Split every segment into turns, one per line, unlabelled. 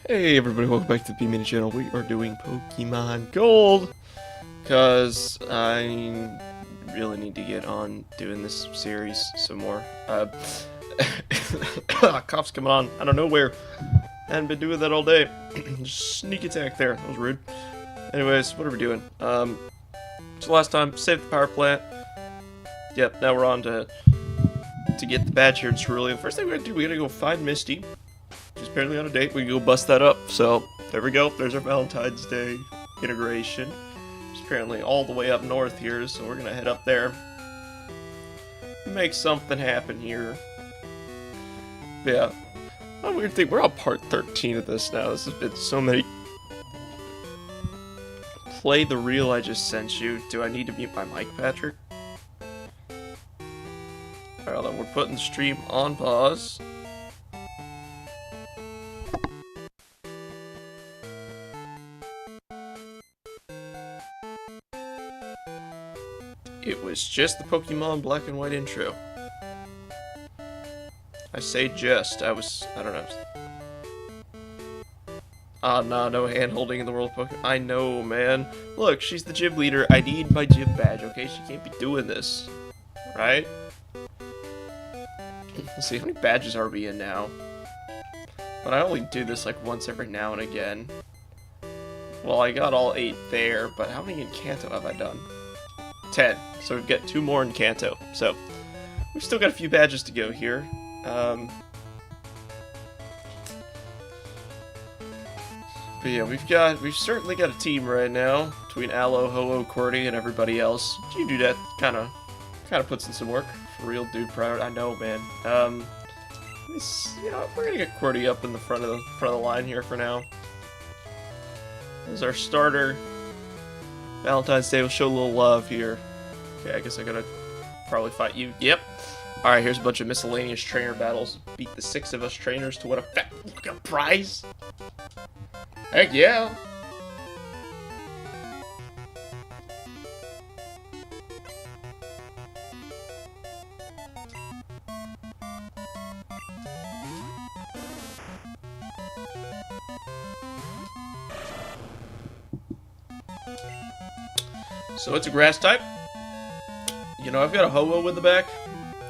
Hey everybody, welcome back to the B-Mini channel. We are doing Pokemon Gold, because I really need to get on doing this series some more. Cough's coming on out of nowhere. Hadn't been doing that all day. Sneak attack there, that was rude. Anyways, what are we doing? So last time, saved the power plant. Yep, now we're on to get the badge here in Cerulean. First thing we gotta do, we gotta go find Misty. She's apparently on a date. We can go bust that up. So there we go. There's our Valentine's Day integration. It's apparently all the way up north here, so we're gonna head up there. Make something happen here. But yeah. One weird thing, we're on part 13 of this now. This has been so many. Play the reel I just sent you. Do I need to mute my mic, Patrick? Alright, then we're putting the stream on pause. It was just the Pokemon Black and White intro. I say just, I don't know. Ah, nah, no hand-holding in the world of Pokemon. I know, man. Look, she's the gym leader. I need my gym badge, okay? She can't be doing this. Right? Let's see, how many badges are we in now? But I only do this like once every now and again. Well, I got all 8 there, but how many in Kanto have I done? 10. So we've got 2 more in Kanto. So we've still got a few badges to go here. But yeah, we've certainly got a team right now between Aloe, Ho-Oh, Cordy, and everybody else. You do that kind of puts in some work for real, dude. Proud, I know, man. You know, we're gonna get Cordy up in the front of the line here for now. This is our starter. Valentine's Day will show a little love here. Okay, I guess I gotta probably fight you. Yep. Alright, here's a bunch of miscellaneous trainer battles. Beat the 6 of us trainers to what a fat prize. Heck yeah. So it's a grass type. You know, I've got a Ho-Oh in the back.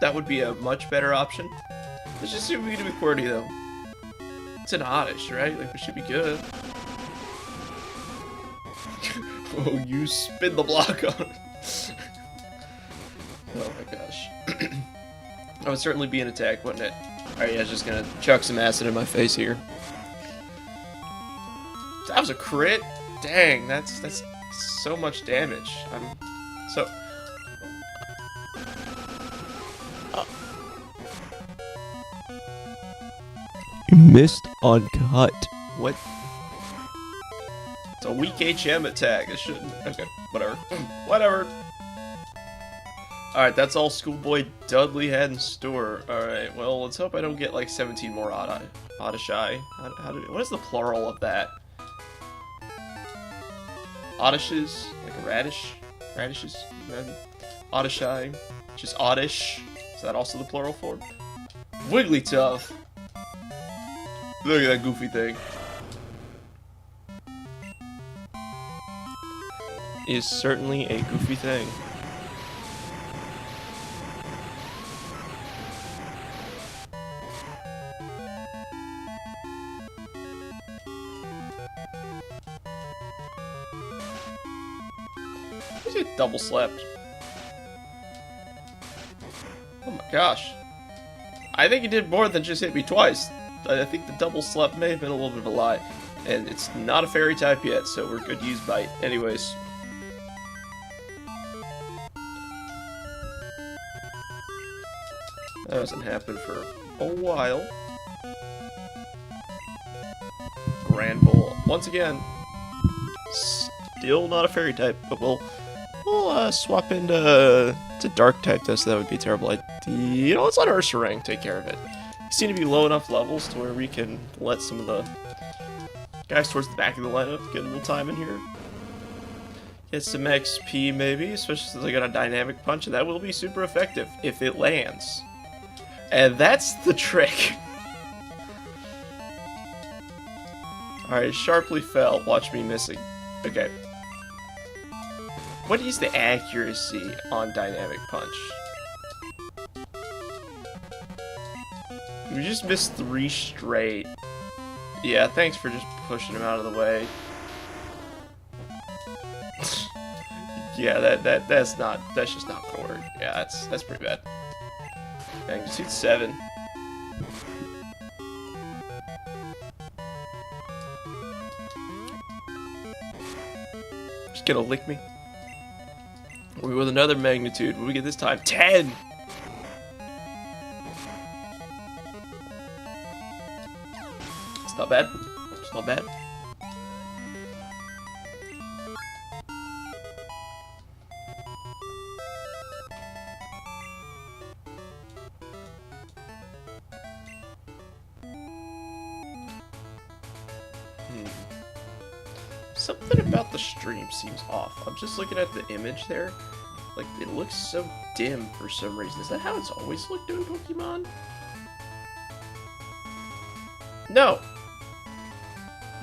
That would be a much better option. Let's just see what we can do with Cordy, though. It's an Oddish, right? Like, we should be good. Oh, you spin the block on it. Oh my gosh. That would certainly be an attack, wouldn't it? Alright, yeah, I was just gonna chuck some acid in my face here. That was a crit? Dang, that's so much damage. You missed on cut. What? It's a weak HM attack. It shouldn't. Okay, whatever. Whatever. Alright, that's all Schoolboy Dudley had in store. Alright, well, let's hope I don't get like 17 more Oddishai. What is the plural of that? Oddishes? Like a radish? Radishes? Maybe? Oddishai? Just Oddish? Is that also the plural form? Wigglytuff! Look at that goofy thing. Is certainly a goofy thing. He's get double slapped. Oh my gosh. I think he did more than just hit me twice. I think the double slap may have been a little bit of a lie. And it's not a fairy type yet, so we're good to use bite. Anyways. That hasn't happened for a while. Grand Bull. Once again, still not a fairy type, but we'll swap into dark type though, so that would be a terrible idea. You know, let's let Ursaring take care of it. Seem to be low enough levels to where we can let some of the guys towards the back of the lineup get a little time in here. Get some XP maybe, especially since I got a dynamic punch, and that will be super effective if it lands. And that's the trick. Alright, sharply fell. Watch me missing. Okay. What is the accuracy on Dynamic Punch? We just missed 3 straight. Yeah, thanks for just pushing him out of the way. Yeah, that's just not gonna work. Yeah, that's pretty bad. Magnitude 7. Just gonna lick me. We with another magnitude. What do we get this time? 10! It's not bad. It's not bad. Something about the stream seems off. I'm just looking at the image there. Like, it looks so dim for some reason. Is that how it's always looked in Pokemon? No!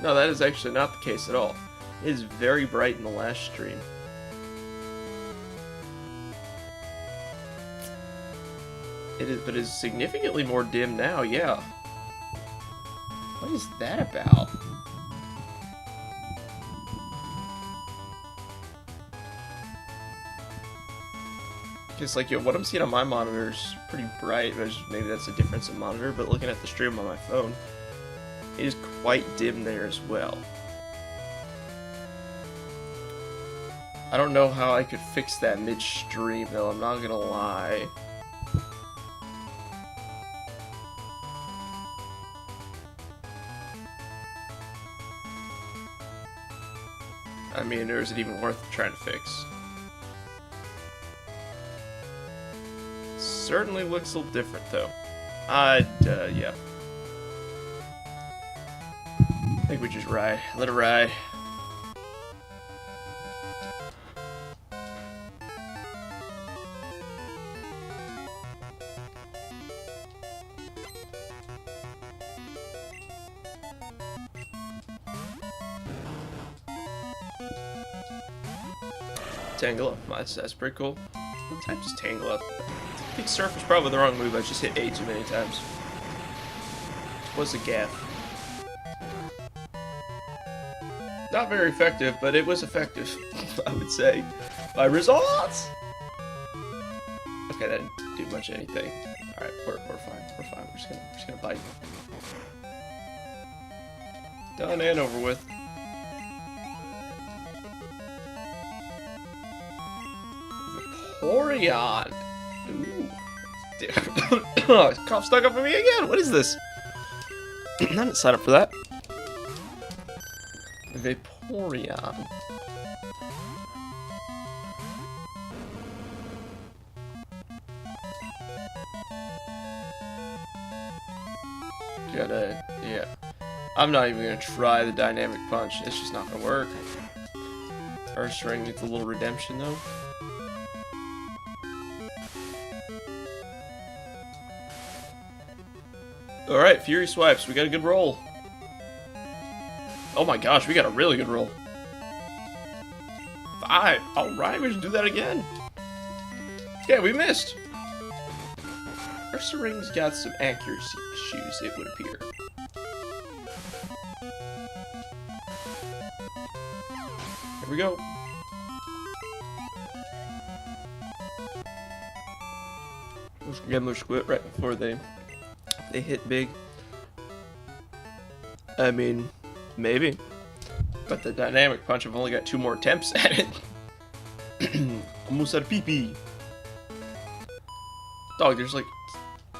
No, that is actually not the case at all. It is very bright in the last stream. It is, but it's significantly more dim now, yeah. What is that about? Because, like, yo, what I'm seeing on my monitor is pretty bright. Maybe that's a difference in monitor, but looking at the stream on my phone, it is quite dim there as well. I don't know how I could fix that mid-stream, though, I'm not gonna lie. I mean, or is it even worth trying to fix? Certainly looks a little different, though. Yeah. I think we just ride. Let it ride. Tangela. That's pretty cool. What type is Tangela? I think Surf is probably the wrong move. I just hit A too many times. Was a gaff. Not very effective, but it was effective, I would say. By results! Okay, that didn't do much of anything. Alright, we're fine. We're fine. We're just gonna bite. Done and over with. Vaporeon! Ooh. Cough stuck up on me again! What is this? I didn't sign up for that. Vaporeon. Yeah. I'm not even gonna try the dynamic punch. It's just not gonna work. First ring needs a little redemption though. Alright, Fury Swipes. We got a good roll. Oh my gosh, we got a really good roll. 5. Alright, we should do that again. Yeah, we missed. Ursaring's got some accuracy issues, it would appear. Here we go. Let's get them squid right before they hit big. I mean, maybe. But the dynamic punch, I've only got 2 more attempts at it. Almost out of pee-pee. Dog, there's like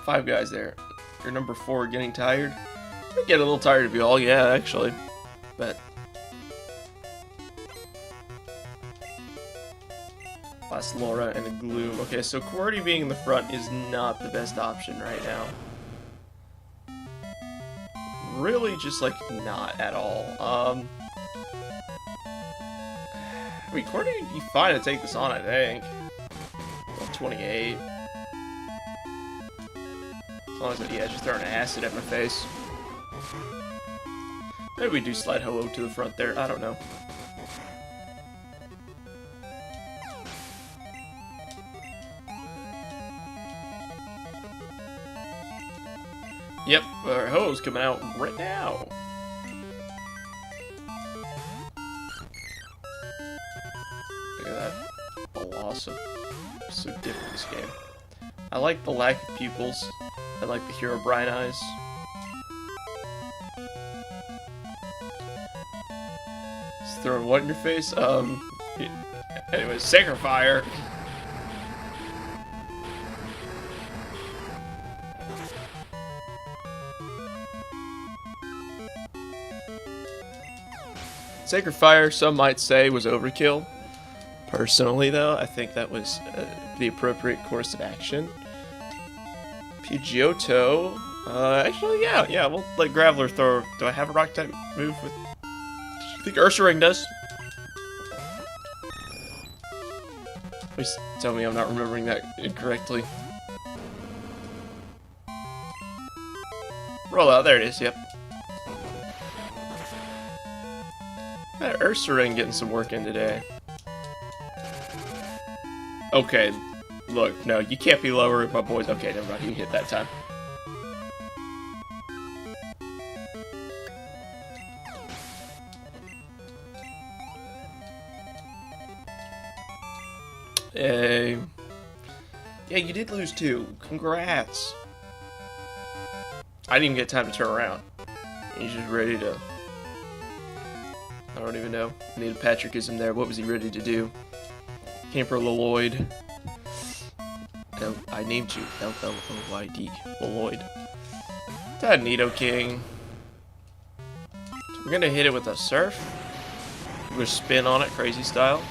5 guys there. You're number 4 getting tired. I get a little tired of you all, yeah, actually. But last Laura and a Gloom. Okay, so QWERTY being in the front is not the best option right now. Really, just like not at all. I mean, QWERTY would be fine to take this on, I think. Well, 28. As long as yeah, just throwing acid at my face. Maybe we do slide Ho-Oh to the front there. I don't know. Yep, our Ho-Oh's coming out right now. Look at that. Awesome. So different this game. I like the lack of pupils. I like the Hero Bright Eyes. Just throwing what in your face? Anyways, Sacred Fire. Sacred Fire, some might say, was overkill. Personally, though, I think that was the appropriate course of action. Pidgeotto, actually, yeah, we'll let Graveler throw. Do I have a rock type move with? I think Ursaring does. Please tell me I'm not remembering that incorrectly. Roll out, there it is, yep. Ursaring getting some work in today. Okay, look, no, you can't be lower, my boys. Okay, never mind, you hit that time. Yeah, you did lose too. Congrats. I didn't even get time to turn around. He's just ready to... I don't even know. Neil Patrickism there. What was he ready to do? Camper Lloyd. No, I named you. L-L-O-Y-D. Lloyd. That Nidoking. So we're gonna hit it with a Surf. We're gonna spin on it, crazy style.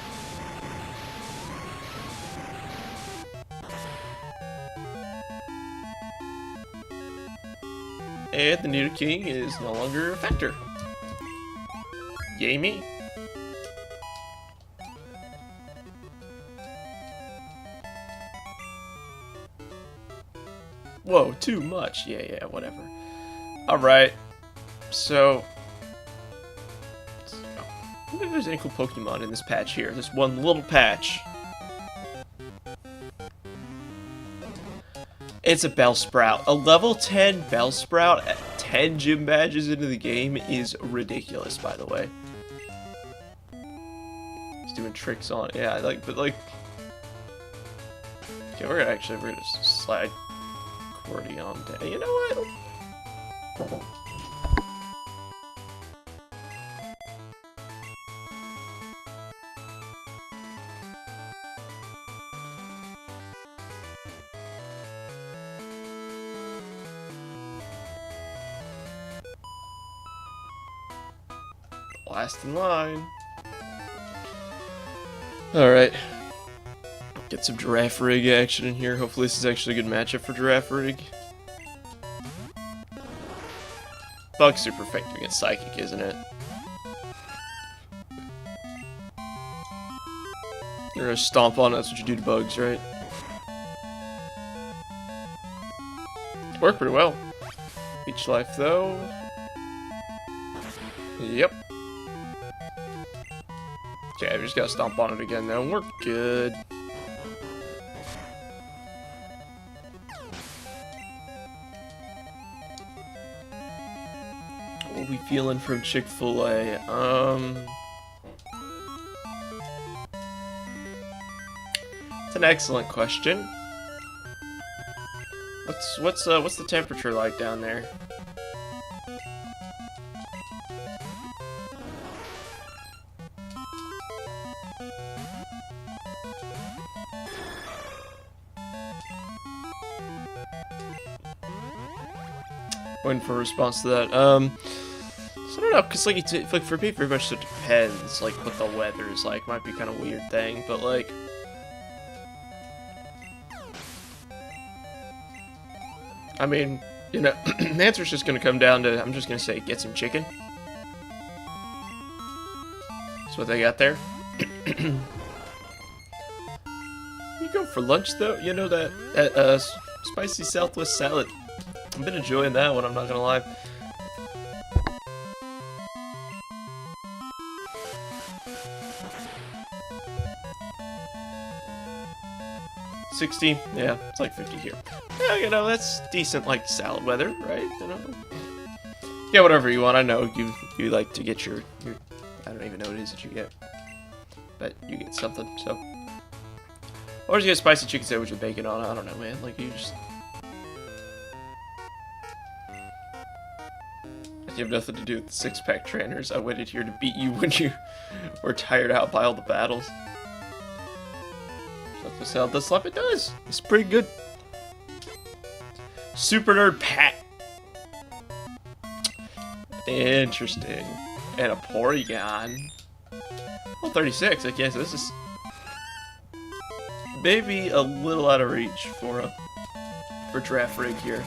And the Nidoking is no longer a factor. Yay me. Whoa, too much. Yeah, whatever. Alright. So... I wonder if there's any cool Pokemon in this patch here. This one little patch. It's a Bellsprout. A level 10 Bellsprout at 10 gym badges into the game is ridiculous, by the way. He's doing tricks on it. Yeah, but like... Okay, we're gonna slide Cordy on down. You know what? Last in line. Alright. Get some Giraffe Rig action in here. Hopefully this is actually a good matchup for Giraffe Rig. Bug super effective against Psychic, isn't it? You're gonna stomp on it, that's what you do to bugs, right? Worked pretty well. Each life though. Yep. Okay, we just gotta stomp on it again though, and we're good. What are we feeling from Chick-fil-A? It's an excellent question. What's the temperature like down there? Waiting for a response to that. So I don't know, cause like for me, very much it depends. Like what the weather is like, might be kind of a weird thing, but like. I mean, you know, the answer's just gonna come down to, I'm just gonna say, get some chicken. That's what they got there. You go for lunch though, you know that spicy Southwest salad. I've been enjoying that one, I'm not gonna lie. 60? Yeah, it's like 50 here. Yeah, you know, that's decent, like, salad weather, right? You know? Yeah, whatever you want. I know you like to get your I don't even know what it is that you get. But you get something, so. Or you get spicy chicken sandwich with bacon on it. I don't know, man. Like, you just... You have nothing to do with the six-pack trainers. I waited here to beat you when you were tired out by all the battles. Does the salad does slap? It does. It's pretty good. Super Nerd Pat. Interesting. And a Porygon. Well, 36. Okay, so this is maybe a little out of reach for Draft Rig here.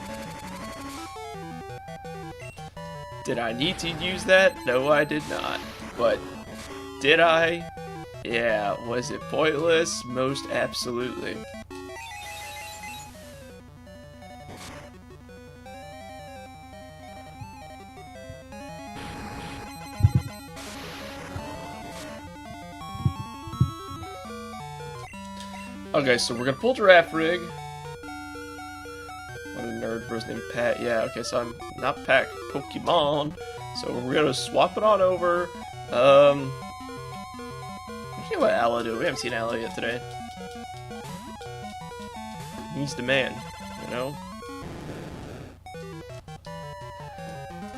Did I need to use that? No, I did not. But did I? Yeah. Was it pointless? Most absolutely. Okay, so we're gonna pull Giraffe Rig. What a nerd first name Pat. Yeah, okay, so I'm not pack Pokemon. So we're gonna swap it on over. Let's see what Aloe do. We haven't seen Aloe yet today. He's the man, you know?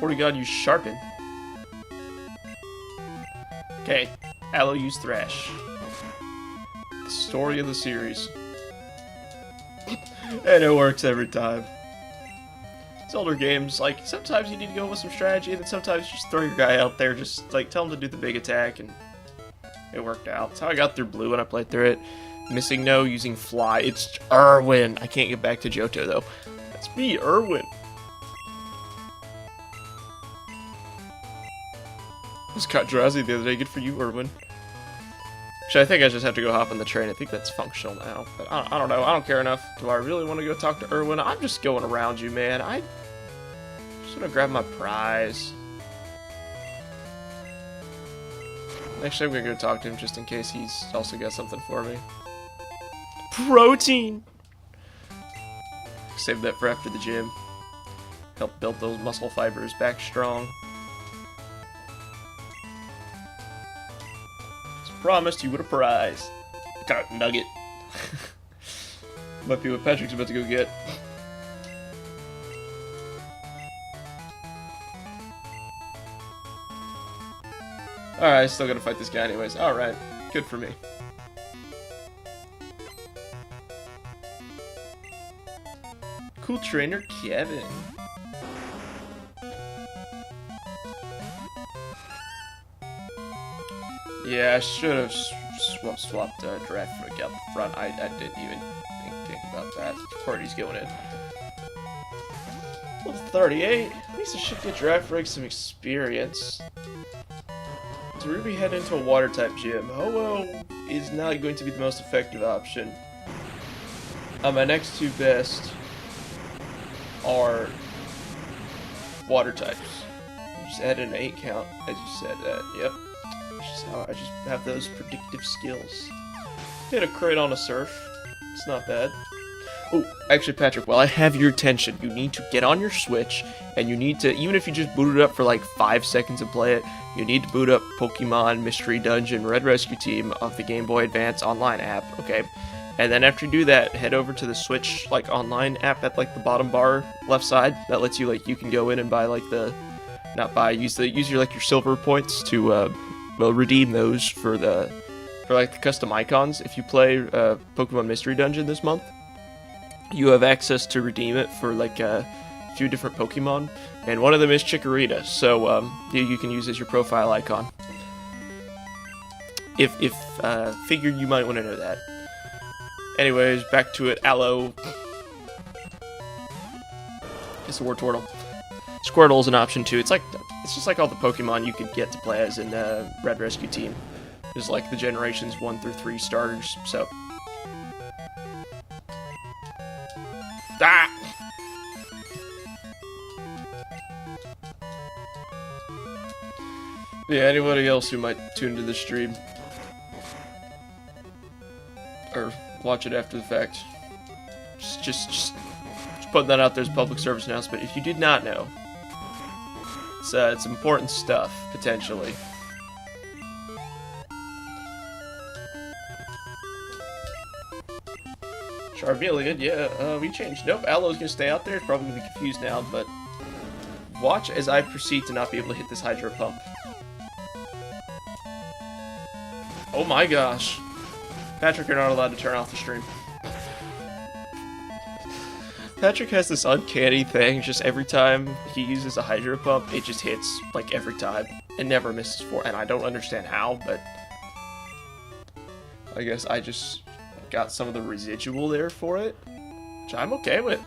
Porygon use Sharpen. Okay, Aloe use Thrash. The story of the series. And it works every time. It's older games, like, sometimes you need to go with some strategy, and then sometimes you just throw your guy out there, just, like, tell him to do the big attack, and it worked out. That's how I got through Blue when I played through it. Missing No, using Fly. It's Irwin. I can't get back to Johto, though. That's me, Irwin. Just caught Drowsy the other day. Good for you, Irwin. Actually, I think I just have to go hop on the train. I think that's functional now. But I don't know. I don't care enough. Do I really want to go talk to Irwin? I'm just going around you, man. I just want to grab my prize. Actually, I'm going to go talk to him just in case he's also got something for me. Protein! Save that for after the gym. Help build those muscle fibers back strong. Promised you with a prize. Got a nugget. Might be what Patrick's about to go get. Alright, still gotta fight this guy anyways. Alright, good for me. Cool trainer Kevin. Yeah, I should have swapped Draft Rig out the front. I didn't even think about that. Party's going in. Level 38. At least I should get Draft Rig some experience. Does Ruby head into a water type gym? Ho-Oh is not going to be the most effective option. My next two best are water types. You just add an 8 count, as you said that. Yep. I just have those predictive skills. Hit a crate on a surf. It's not bad. Oh, actually, Patrick, while I have your attention, you need to get on your Switch, and you need to, even if you just boot it up for like 5 seconds and play it, you need to boot up Pokemon Mystery Dungeon Red Rescue Team of the Game Boy Advance online app, okay? And then after you do that, head over to the Switch, like, online app at, like, the bottom bar left side. That lets you, like, you can go in and buy, like, the, not buy, use your, like, your silver points to, well, redeem those for like the custom icons. If you play Pokemon Mystery Dungeon this month, you have access to redeem it for like a few different Pokemon, and one of them is Chikorita. So you can use as your profile icon. If figured you might want to know that. Anyways, back to it. Aloe. It's a Wartortle. Squirtle is an option too. It's just like all the Pokemon you could get to play as in Red Rescue Team. It's like the generations 1 through 3 starters. So, yeah. Anybody else who might tune to the stream or watch it after the fact, Just putting that out there as a public service announcement. If you did not know, it's important stuff, potentially. Charmeleon, yeah, we changed. Nope, Aloe's gonna stay out there. It's probably gonna be confused now, but watch as I proceed to not be able to hit this Hydro Pump. Oh my gosh. Patrick, you're not allowed to turn off the stream. Patrick has this uncanny thing, just every time he uses a Hydro Pump, it just hits, like, every time. It never misses for, and I don't understand how, but I guess I just got some of the residual there for it, which I'm okay with.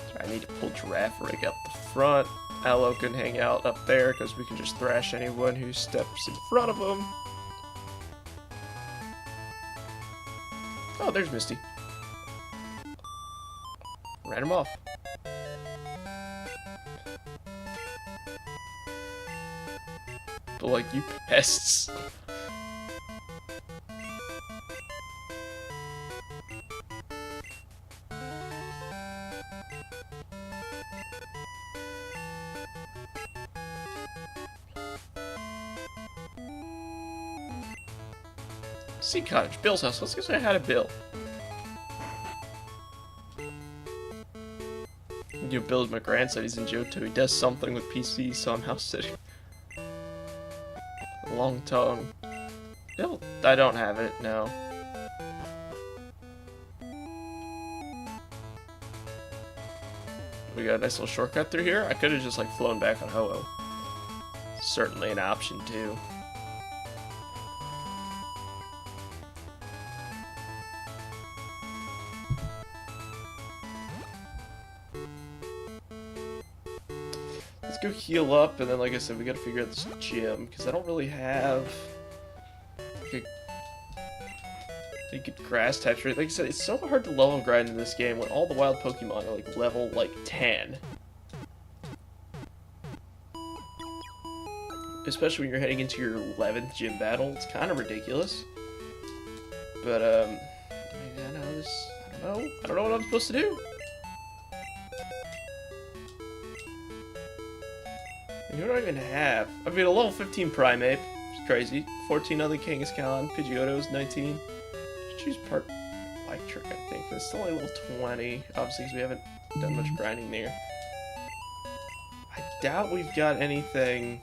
So I need to pull Giraffe Rig up the front. Aloe can hang out up there, because we can just thrash anyone who steps in front of him. Oh, there's Misty. Ran him off. But like, you pests. Sea Cottage, Bill's house. Let's go say hi to Bill. You know, Bill's my grandson. He's in Johto. He does something with PC, so I'm house sitting. Long tongue. Bill, I don't have it. No. We got a nice little shortcut through here. I could have just like flown back on Ho-Oh. Certainly an option too. Let's go heal up, and then like I said, we gotta figure out this gym, because I don't really have a good grass type trait. Like I said, it's so hard to level grind in this game when all the wild Pokemon are like level like 10. Especially when you're heading into your 11th gym battle. It's kind of ridiculous. But I mean, I don't know what I'm supposed to do. You don't even have. I mean, a level 15 Primeape, which is crazy. 14 other Kangaskhan, Pidgeotto's 19. Choose Part Electric, I think. But it's still only level 20, obviously, because we haven't done much grinding there. I doubt we've got anything.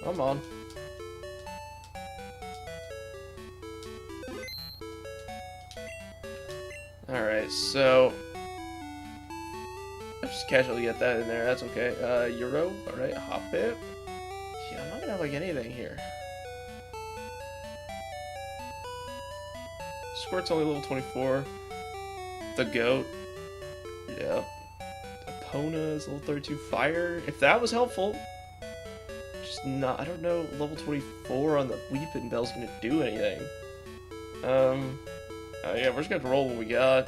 Come on. Alright, so I'll just casually get that in there, that's okay. Euro, alright, Hoppip. Yeah, I'm not gonna have like anything here. Squirt's only level 24. The Goat. Yep. Epona is level 32. Fire, if that was helpful. Just not, I don't know, level 24 on the Weeping Bell's gonna do anything. Yeah, we're just gonna roll what we got.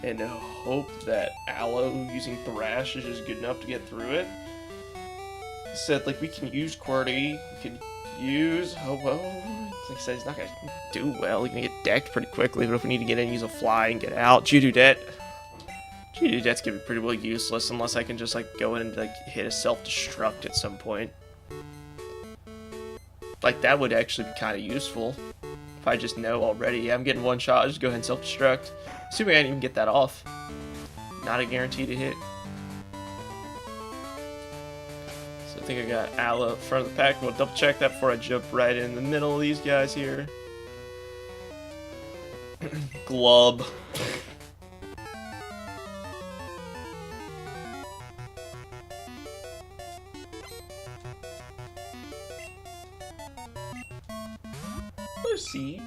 And hope that Aloe using Thrash is just good enough to get through it. Said, like, we can use QWERTY, we can use Ho-Oh. Like I said, he's not gonna do well, he's gonna get decked pretty quickly, but if we need to get in, use a Fly and get out. Geodudet. Geodudet's gonna be pretty well useless unless I can just, like, go in and, like, hit a self-destruct at some point. Like, that would actually be kind of useful. If I just know already, yeah, I'm getting one shot, I'll just go ahead and self-destruct. Assuming I didn't even get that off. Not a guarantee to hit. So I think I got Aloe in front of the pack. We'll double check that before I jump right in the middle of these guys here. Glub. Lucy.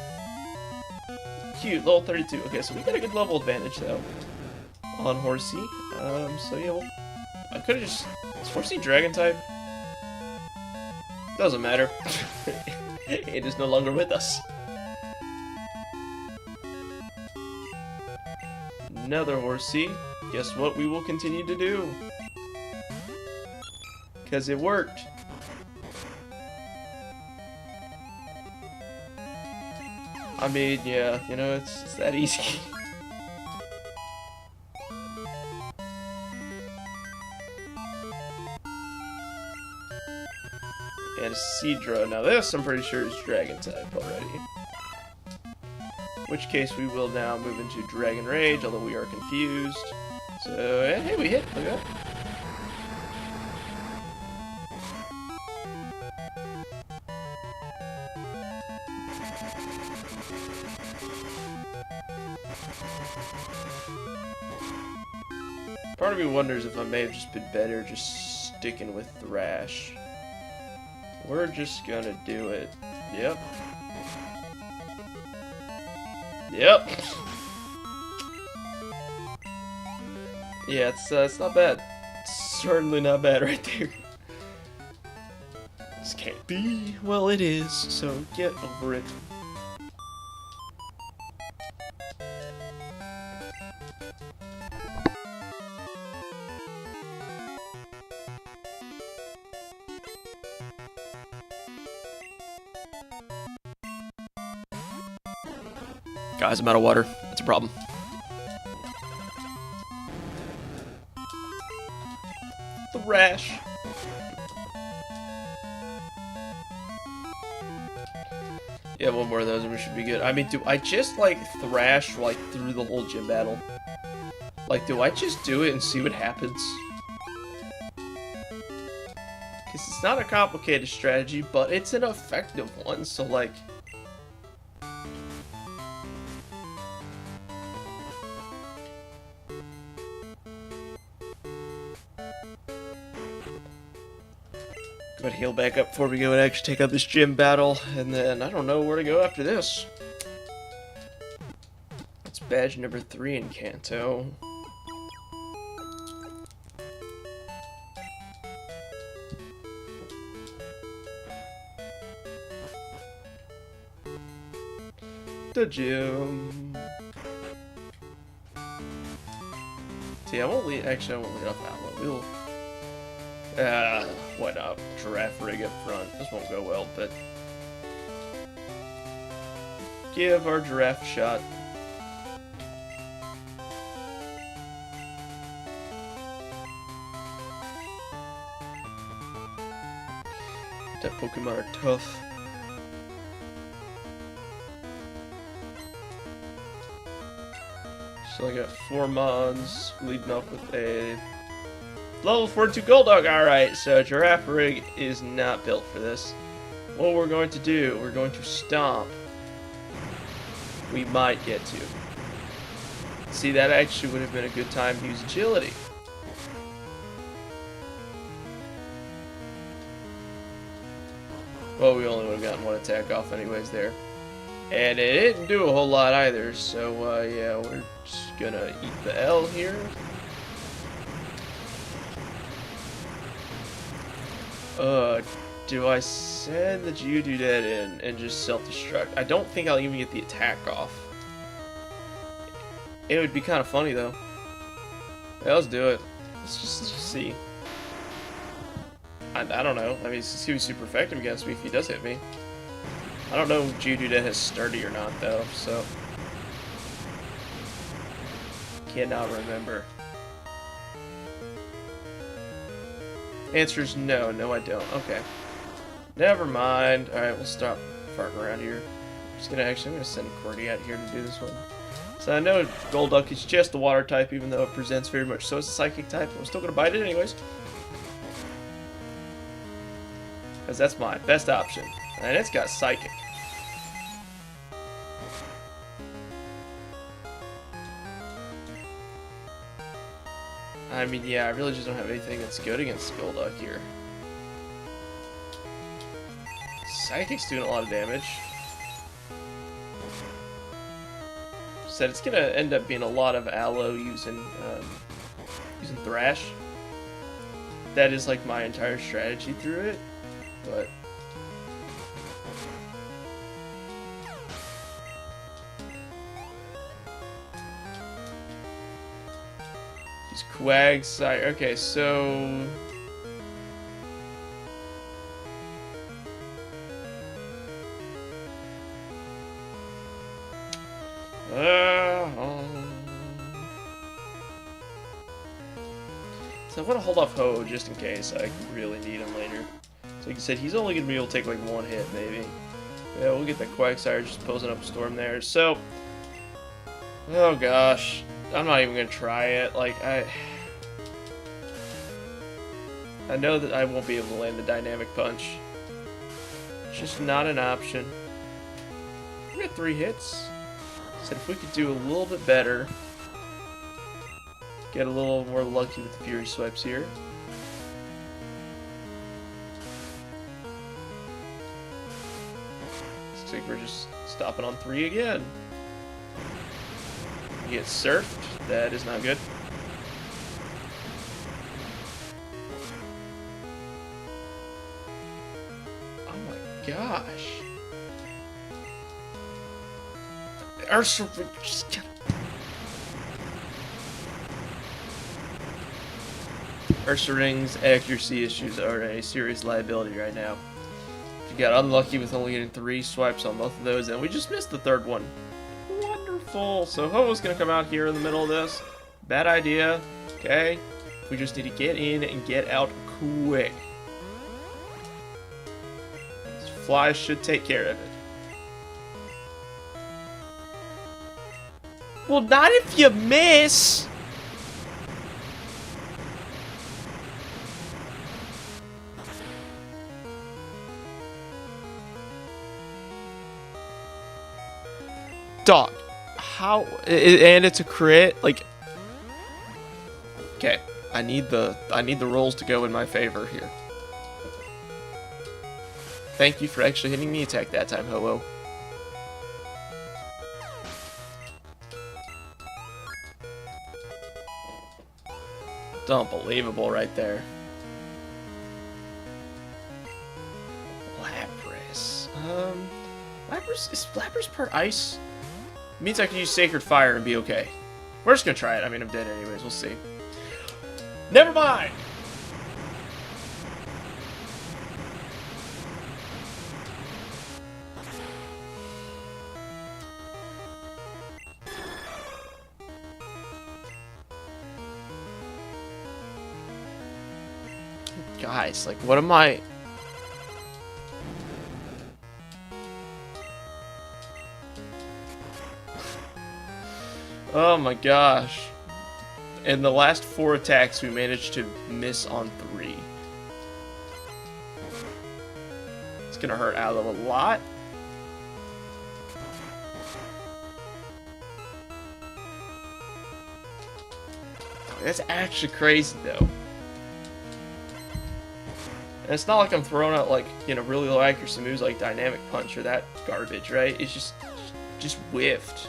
Cute, level 32. Okay, so we got a good level advantage though on Horsey. So yeah, well, I could have just. Is Horsey Dragon type? Doesn't matter. It is no longer with us. Another Horsey. Guess what we will continue to do? Because it worked. I mean, yeah, you know, it's that easy. And Seadra. Now this, I'm pretty sure, is Dragon type already. In which case we will now move into Dragon Rage, although we are confused. So, hey, we hit. Look at that. Part of me wonders if I may have just been better just sticking with Thrash. We're just gonna do it. Yep. Yep. Yeah, it's not bad. It's certainly not bad right there. This can't be. Well, it is, so get over it. Guys, I'm out of water. That's a problem. Thrash. Yeah, one more of those and we should be good. I mean, do I just, like, Thrash, like, through the whole gym battle? Like, do I just do it and see what happens? Because it's not a complicated strategy, but it's an effective one, so, like... But heal back up before we go and actually take out this gym battle, and then I don't know where to go after this. It's badge number 3 in Kanto. The gym. See, I won't lead. Actually, I won't lead off Outlaw. We'll. Why not? Giraffe rig up front. This won't go well, but... give our giraffe a shot. That Pokemon are tough. So I got 4 Mons, leading off with a... level 42 Golduck. Alright, so Giraffe Rig is not built for this. What we're going to do, we're going to stomp. We might get to. See, that actually would have been a good time to use agility. Well, we only would have gotten 1 attack off anyways there. And it didn't do a whole lot either, so yeah, we're just gonna eat the L here. Do I send the Geodude in and just self-destruct? I don't think I'll even get the attack off. It would be kind of funny, though. Yeah, let's do it. Let's just see. I don't know. I mean, it's gonna be super effective against me if he does hit me. I don't know if Geodude has sturdy or not, though, so... cannot remember. Answer is no. No, I don't. Okay. Never mind. Alright, we'll stop farting around here. I'm gonna send Cordy out here to do this one. So I know Golduck is just the water type, even though it presents very much so as a psychic type. I'm still gonna bite it anyways. Because that's my best option. And it's got psychic. I mean, yeah, I really just don't have anything that's good against Golduck here. Psychic's doing a lot of damage. Said it's gonna end up being a lot of Aloe using Thrash. That is like my entire strategy through it, but. Quagsire. Okay, so So I want to hold off Ho just in case I really need him later. So like I said, he's only going to be able to take like one hit maybe. Yeah, we'll get that Quagsire just posing up a storm there. So, oh gosh, I'm not even going to try it. Like, I know that I won't be able to land the Dynamic Punch. It's just not an option. We got 3 hits. Said if we could do a little bit better, get a little more lucky with the Fury Swipes here. Looks like we're just stopping on 3 again. You get surfed. That is not good. Oh my gosh. Ursaring's accuracy issues are a serious liability right now. You got unlucky with only getting 3 swipes on both of those, and we just missed the 3rd one. Wonderful. So Ho-Oh's gonna come out here in the middle of this. Bad idea. Okay. We just need to get in and get out quick. This fly should take care of it. Well, not if you miss. Dog, how? And it's a crit. Like, okay, I need the rolls to go in my favor here. Thank you for actually hitting the attack that time, Ho-Oh. Unbelievable right there. Lapras. Is Lapras part ice? It means I can use Sacred Fire and be okay. We're just gonna try it. I mean, I'm dead anyways. We'll see. Never mind! Guys, like, what am I... Oh my gosh. In the last 4 attacks, we managed to miss on 3. It's gonna hurt Allo a lot. That's actually crazy, though. And it's not like I'm throwing out, like, you know, really low accuracy moves like Dynamic Punch or that garbage, right? It's just whiffed.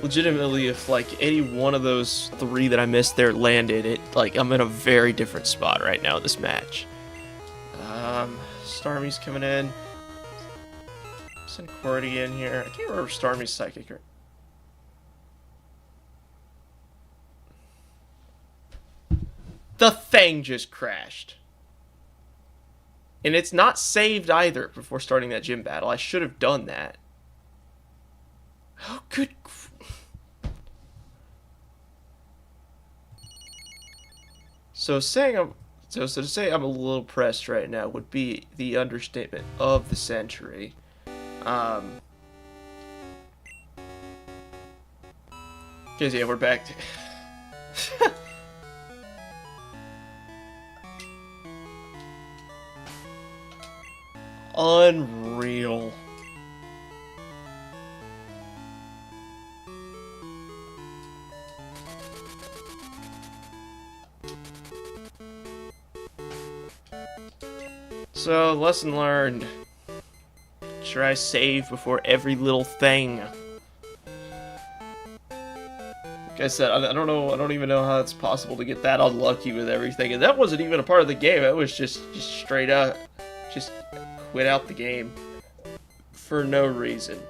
Legitimately, if, like, any one of those 3 that I missed there landed, like, I'm in a very different spot right now in this match. Starmie's coming in. Send Qwerty in here. I can't remember Starmie's Psychic. The thing just crashed. And it's not saved either before starting that gym battle. I should have done that. Oh, good. So to say I'm a little pressed right now would be the understatement of the century. Cause yeah, we're back to unreal. So, lesson learned. Try save before every little thing. Like I said, I don't know. I don't even know how it's possible to get that unlucky with everything. And that wasn't even a part of the game. It was just straight up, just quit out the game for no reason.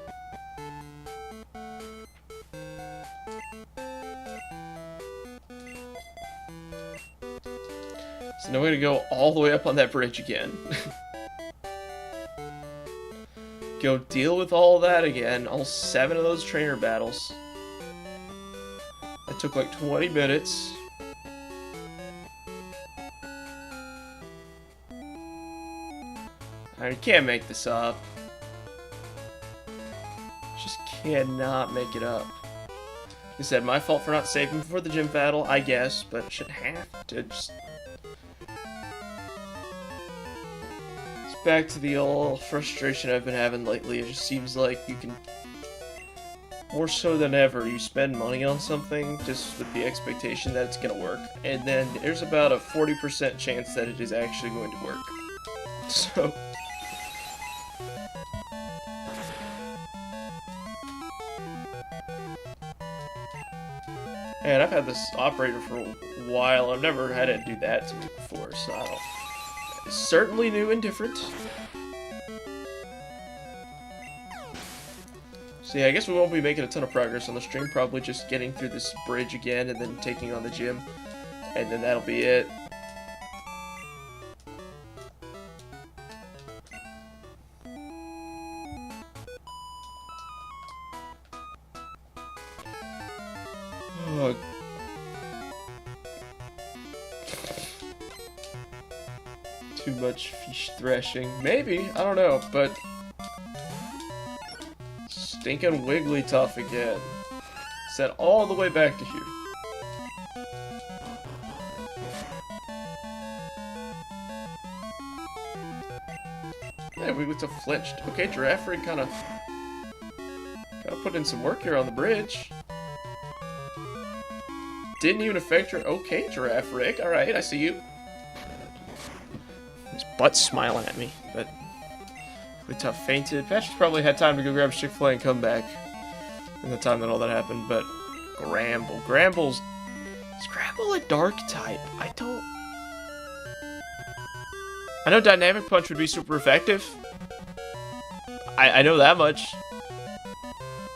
So now we're gonna go all the way up on that bridge again. go deal with all that again, all 7 of those trainer battles. That took like 20 minutes. I can't make this up. Just cannot make it up. Like I said, my fault for not saving before the gym battle, I guess, but shouldn't have to just... It's back to the old frustration I've been having lately. It just seems like you can... More so than ever, you spend money on something just with the expectation that it's gonna work, and then there's about a 40% chance that it is actually going to work. So... Man, I've had this operator for a while. I've never had it do that to me before, so I don't... It's certainly new and different. So yeah, I guess we won't be making a ton of progress on the stream. Probably just getting through this bridge again and then taking on the gym. And then that'll be it. Oh. Too much feesh thrashing. Maybe, I don't know, but... Stinking Wigglytuff again. Set all the way back to here. Yeah, Wigglytuff flinched. Okay, Giraffe Rig kinda put in some work here on the bridge. Didn't even affect her. Okay, Giraffe Rig. Alright, I see you. His butt's smiling at me, but Wigglytuff fainted. Patrick's probably had time to go grab Chick-fil-A and come back in the time that all that happened, but Gramble's... Is Gramble a dark type? I know Dynamic Punch would be super effective. I know that much.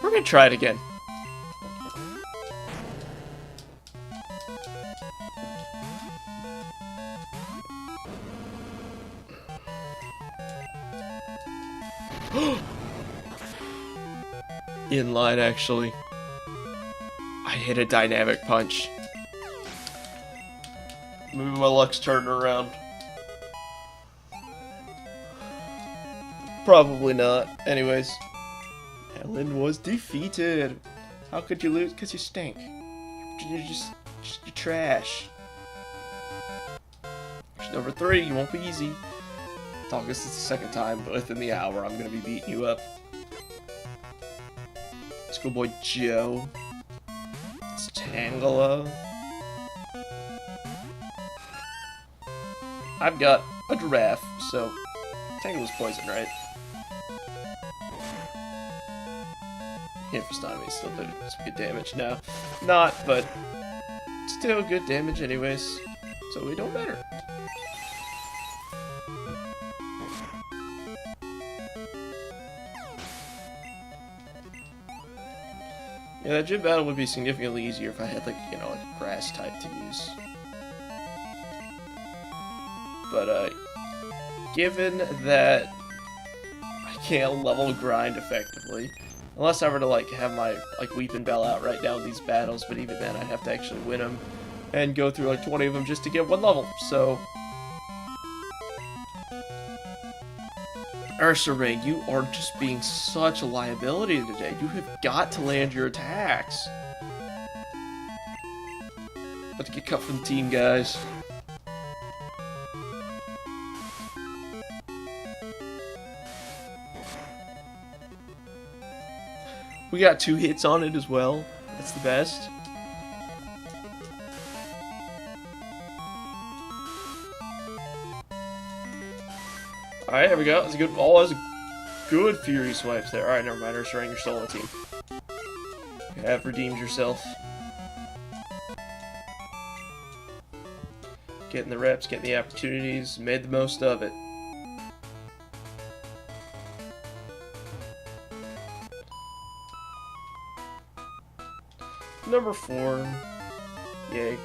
We're gonna try it again. In line, actually. I hit a Dynamic Punch. Maybe my luck's turning around. Probably not. Anyways. Helen was defeated. How could you lose? Because you stink. You're you're trash. Question number 3, you won't be easy. Talk this is the second time, but within the hour, I'm gonna be beating you up. Schoolboy Joe. It's Tangela. I've got a giraffe, so Tangela's poison, right? Infestation still did some good damage. No, not, but still good damage anyways. So it don't matter. Yeah, that gym battle would be significantly easier if I had, like, you know, like a grass type to use. But, given that I can't level grind effectively, unless I were to, like, have my, like, Weeping Bell out right now with these battles, but even then I'd have to actually win them and go through, like, 20 of them just to get 1 level, so... Ursaring, you are just being such a liability today. You have got to land your attacks. About to get cut from the team, guys. We got 2 hits on it as well. That's the best. Alright, here we go. That's a good. Oh, that's a good Fury swipes there. Alright, never mind. Ursaring, you're still on the team. You have redeemed yourself. Getting the reps, getting the opportunities, made the most of it. Number 4. Yay.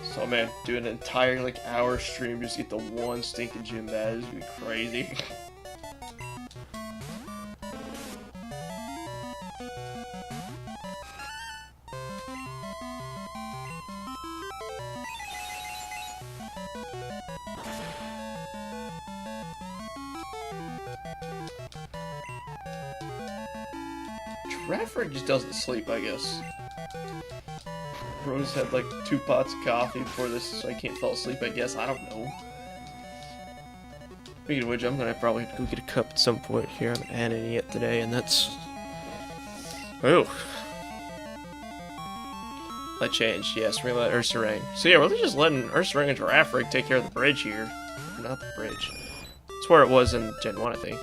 So man, do an entire like hour stream just to get the 1 stinking gym badge. This would be crazy. Radford just doesn't sleep, I guess. Rose had like 2 pots of coffee before this, so I can't fall asleep, I guess. I don't know. Speaking of which, I'm gonna probably have to go get a cup at some point here. I haven't had any yet today, and that's... Oh. I changed, yes. We're gonna let Ursaring. So yeah, we're just letting Ursaring and Giraffrig take care of the bridge here. Not the bridge. That's where it was in Gen 1, I think.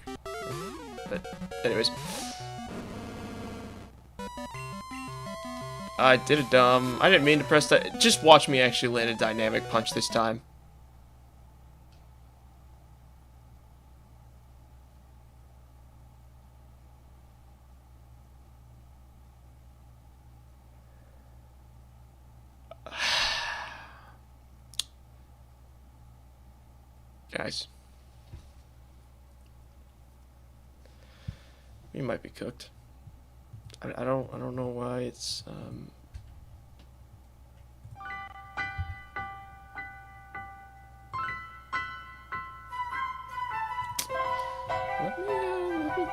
But, anyways. I did a dumb... I didn't mean to press that. Just watch me actually land a dynamic punch this time. Guys. We might be cooked. I don't know why it's let me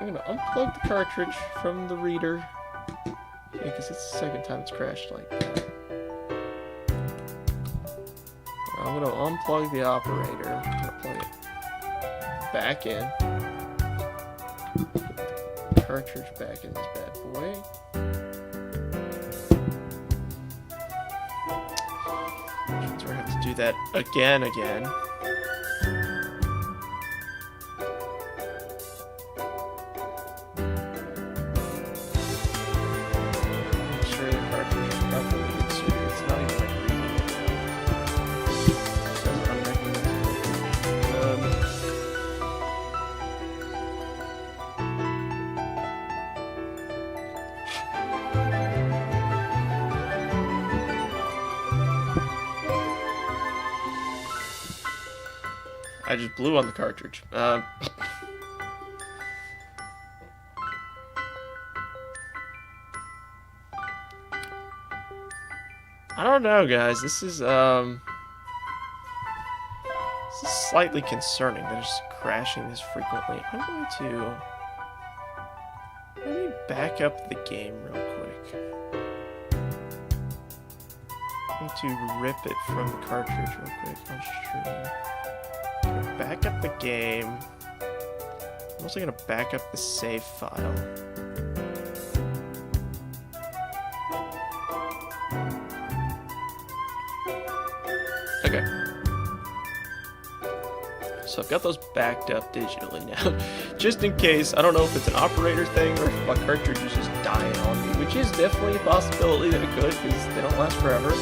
I'm gonna unplug the cartridge from the reader. Yeah, because it's the second time it's crashed like that. I'm gonna unplug the operator. I'm gonna plug it back in. Cartridge back in this bad boy. So we're gonna have to do that again. Make sure the cartridge is properly inserted. It's not even like reading it now. It says unrecognizable. I just blew on the cartridge. I don't know, guys. This is slightly concerning that it's crashing this frequently. I'm going to let me back up the game real quick. I'm going to rip it from the cartridge real quick on stream. Back up the game. I'm also gonna back up the save file. Okay. So I've got those backed up digitally now. Just in case, I don't know if it's an operator thing or if my cartridge is just dying on me, which is definitely a possibility that it could, because they don't last forever.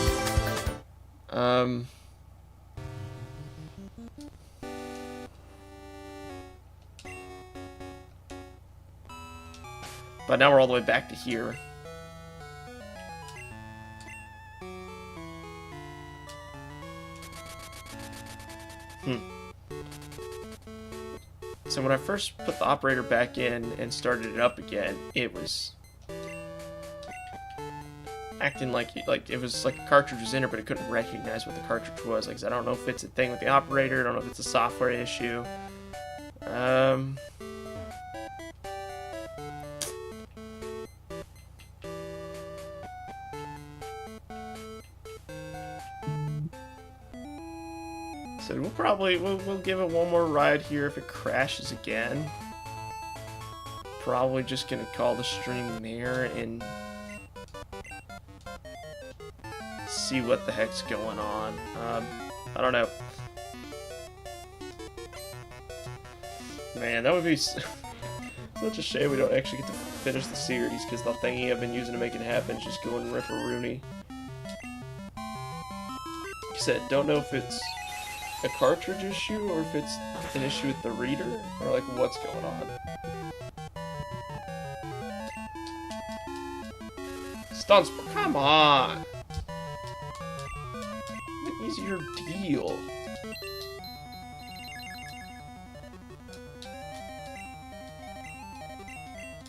But now we're all the way back to here. So when I first put the operator back in and started it up again, it was acting like it was like a cartridge was in it, but it couldn't recognize what the cartridge was. Like, I don't know if it's a thing with the operator. I don't know if it's a software issue. So we'll give it one more ride here. If it crashes again, probably just gonna call the stream there and see what the heck's going on. I don't know. Man, that would be such a shame we don't actually get to finish the series, because the thingy I've been using to make it happen is just going ripper-rooney. Like I said, don't know if it's a cartridge issue or if it's an issue with the reader, or like what's going on. Stunts, come on! What is your deal?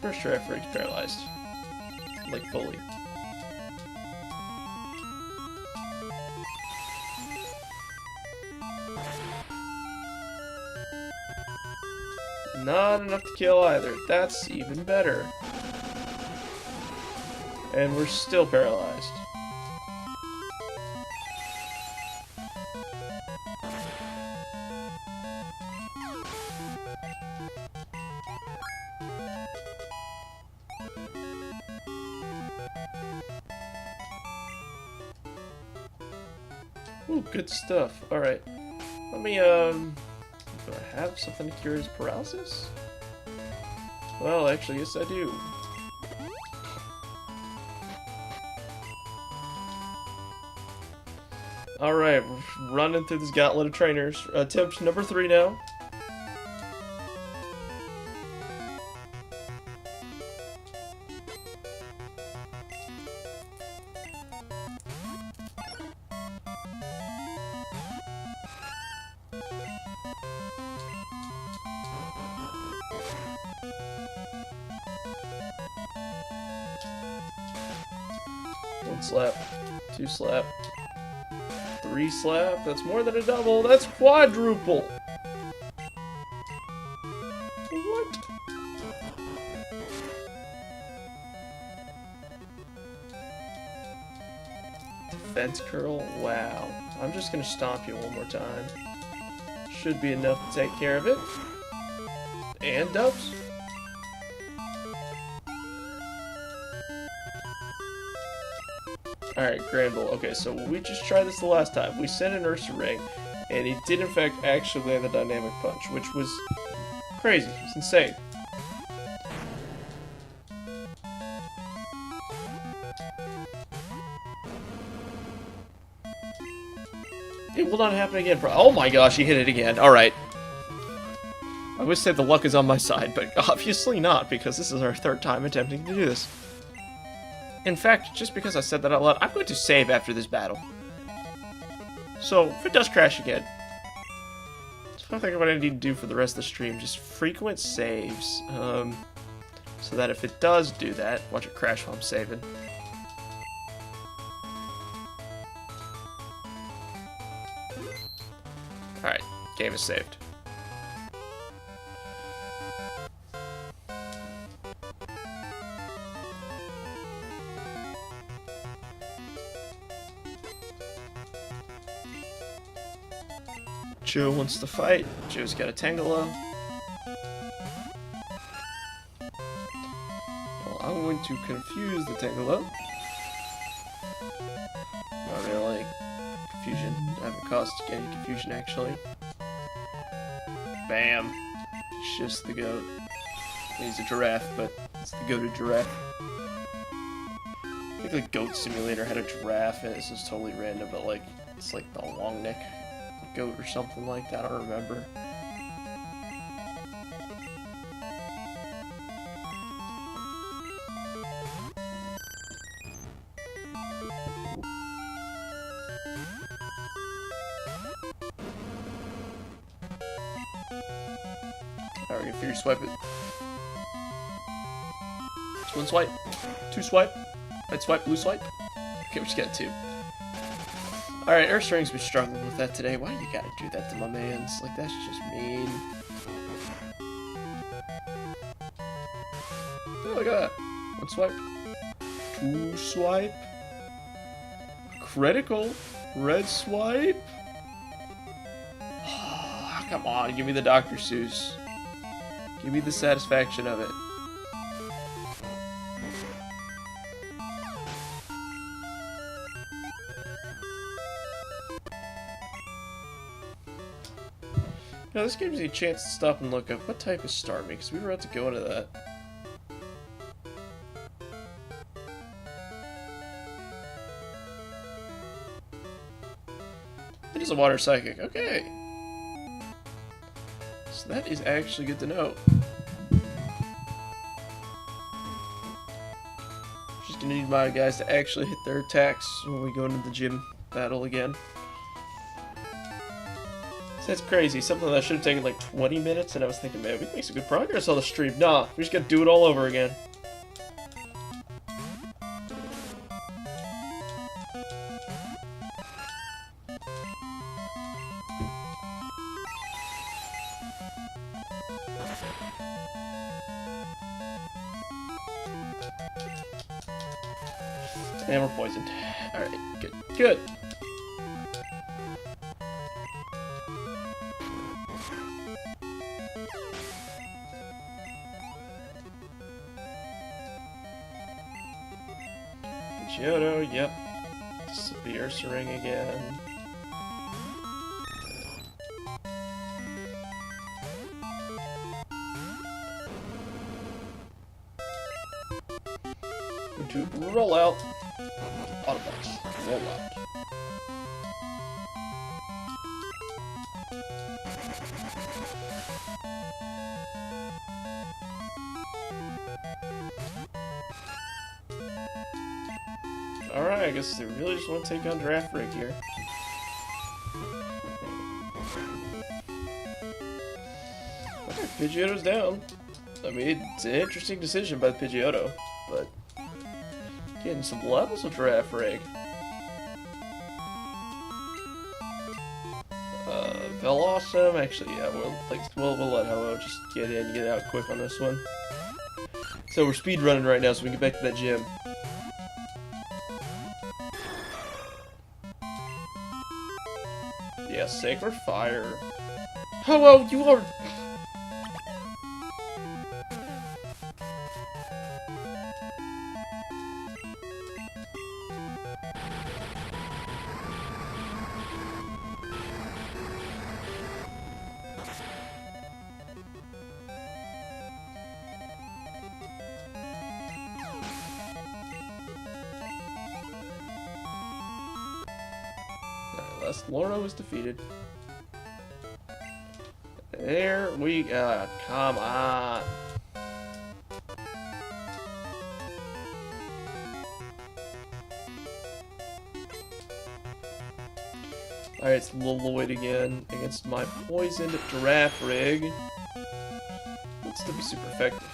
First try for each paralyzed. Like fully. Not enough to kill either. That's even better. And we're still paralyzed. Ooh, good stuff. Alright. Let me, do I have something to cure his paralysis? Well, actually, yes I do. Alright, we're running through this gauntlet of trainers. Attempt number 3 now. One slap, 2 slap, 3 slap. That's more than a double. That's quadruple. What? Defense curl. Wow. I'm just gonna stomp you one more time. Should be enough to take care of it. And dubs. Alright, Granville. Okay, so we just tried this the last time. We sent an Ursa Ring, and he did in fact actually land the Dynamic Punch, which was crazy. It's insane. It will not happen again, bro. Oh my gosh, he hit it again. Alright. I would say the luck is on my side, but obviously not, because this is our 3rd time attempting to do this. In fact, just because I said that out loud, I'm going to save after this battle. So, if it does crash again, I think what I need to do for the rest of the stream, just frequent saves. So that if it does do that, watch it crash while I'm saving. Alright, game is saved. Joe wants to fight. Joe's got a Tangela. Well, I'm going to confuse the Tangela. Not really. Confusion. I haven't caused any confusion, actually. Bam. Shifts the goat. He's a giraffe, but it's the goated giraffe. I think the Goat Simulator had a giraffe, and this is totally random, but like, it's like the long neck goat or something like that, I don't remember. Alright, we're gonna figure swipe it. Just 1 swipe, 2 swipe, red swipe, blue swipe. Okay, we just got 2. Alright, Earthring's been struggling with that today. Why you gotta do that to my mans? Like, that's just mean. Oh, look at that. 1 swipe. 2 swipe. Critical. Red swipe. Oh, come on, give me the Dr. Seuss. Give me the satisfaction of it. Now, this gives you a chance to stop and look up what type is Starmie, because we were about to go into that. It is a water psychic. Okay. So that is actually good to know. Just gonna need my guys to actually hit their attacks when we go into the gym battle again. That's crazy. Something that should have taken like 20 minutes, and I was thinking, man, we can make some good progress on the stream. Nah, we just gotta do it all over again. And we're poisoned. Alright, good. Good. Kyoto, yep. Severe Syring again. To roll out. Autobots, roll out. Alright, I guess they really just want to take on Draft Rig here. Okay, Pidgeotto's down. I mean, it's an interesting decision by the Pidgeotto, but getting some levels with Giraffe Rig. Velawesome, actually, yeah, we'll let Ho-Oh just get in, get out quick on this one. So we're speed running right now, so we can get back to that gym. Yeah, Sacred Fire. Ho-Oh, you are... Last Lorno was defeated. There we go. Come on. Alright, it's Lloyd again against my poisoned Giraffe Rig. Would still be super effective.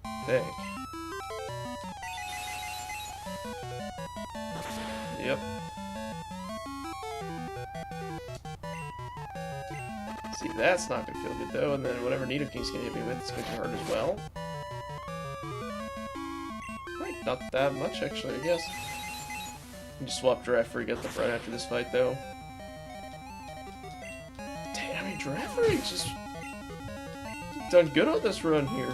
I think. Yep. See, that's not gonna feel good though, and then whatever Nidoking's gonna hit me with is gonna be hard as well. Right, not that much actually, I guess. You just swap Giraffe Rig, get the right after this fight though. Damn, I mean, Giraffe Rig's just done good on this run here.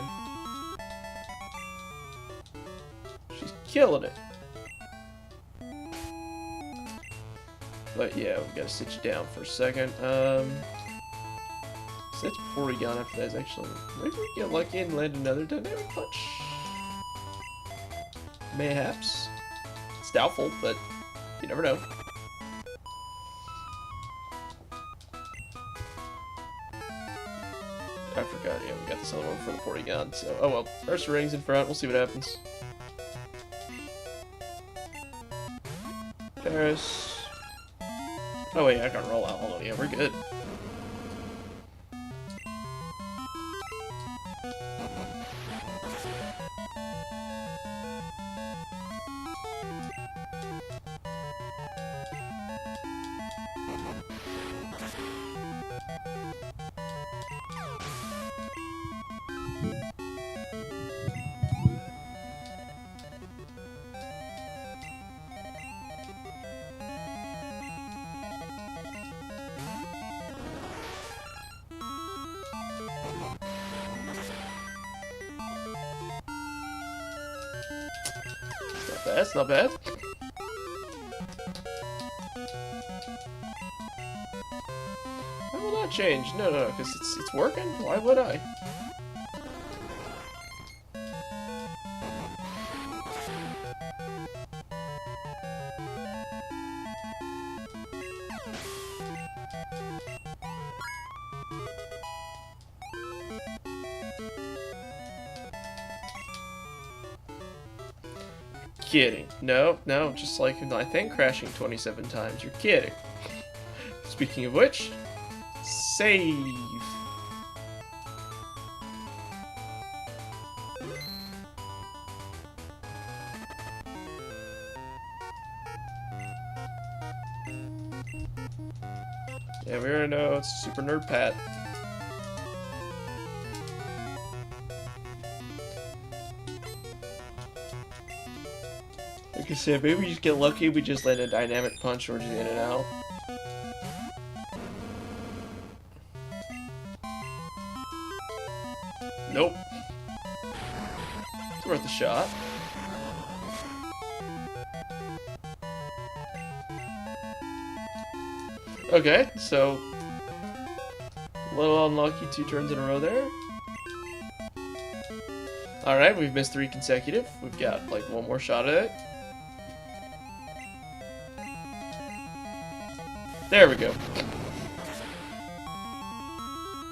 She's killing it. But yeah, we gotta sit you down for a second. So that's Porygon after that is actually... Maybe we get lucky and land another Dynamic Punch? Mayhaps. It's doubtful, but you never know. I forgot, yeah, we got this other one for the Porygon, so... Oh well, Ursaring's in front, we'll see what happens. Paris. Oh wait, I can roll out. Hold on, yeah, we're good. That's not bad. Why will that change? No, because it's working. Why would I? Kidding. No, just like I think crashing 27 times. You're kidding. Speaking of which, save. Yeah, we already know it's Super Nerd Pat. You said maybe we just get lucky, we just land a dynamic punch or just in and out. Nope. It's worth a shot. Okay, so a little unlucky 2 turns in a row there. Alright, we've missed 3 consecutive. We've got like 1 more shot at it. There we go.